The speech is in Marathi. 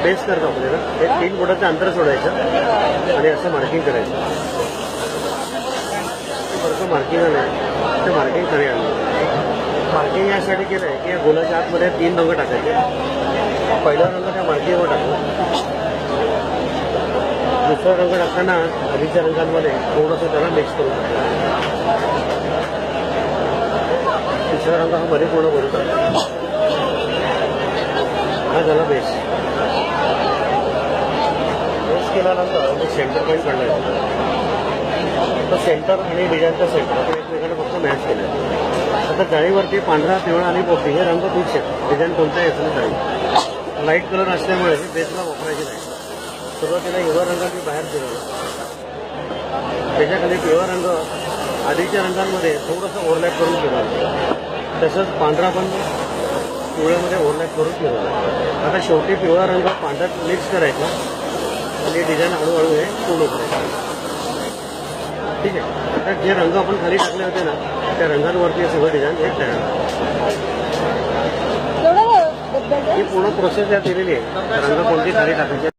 बेस करतो आपल्याला हे 3 बोटाचं अंतर सोडायचं आणि असं मार्किंग करायचं. बरं मार्किंग आलं ते मार्किंग खाली आलं. मार्किंग यासाठी केलं आहे की या गोलाच्या आतमध्ये 3 रंग टाकायचे. पहिला रंग त्या मार्किंगवर टाकला. दुसरा रंग टाकताना आधीच्या रंगांमध्ये थोडंसं त्याला मिक्स करून टाकलं. तिसरा रंग हा मध्ये पूर्ण भरून टाकला. हा झाला बेस. बेस केल्यानंतर सेंटर पॉईंट काढायचं. तर सेंटर आणि डिझाईनचा सेंटर आपण एकमेकांना फक्त मॅच केलं. आता जाळीवरती पांढरा, पिवळा आणि पोपटी हे रंग फिक्स आहेत. डिझाईन कोणताही असलं तरी लाईट कलर असल्यामुळे हे बेसला वापरायचे नाही. सुरुवातीला हिरवा रंग मी बाहेर फिरवला. त्याच्याखाली पिवळा रंग आधीच्या रंगांमध्ये थोडंसं ओव्हरलॅप करून फिरवलं. तसंच पांढरा पण पिवळ्यामध्ये ओव्हरलॅप करून फिरवला. आता शेवटी पिवळा रंग पांढऱ्यात मिक्स करायचा आणि डिझाईन हळूहळू हे पूर्ण करायचं. ठीक आहे. आता जे रंग आपण खाली टाकले होते ना त्या रंगांवरती हे सगळं डिझाईन हे तयार. ही पूर्ण प्रोसेस यात दिलेली आहे. रंग कोणती खाली टाकायची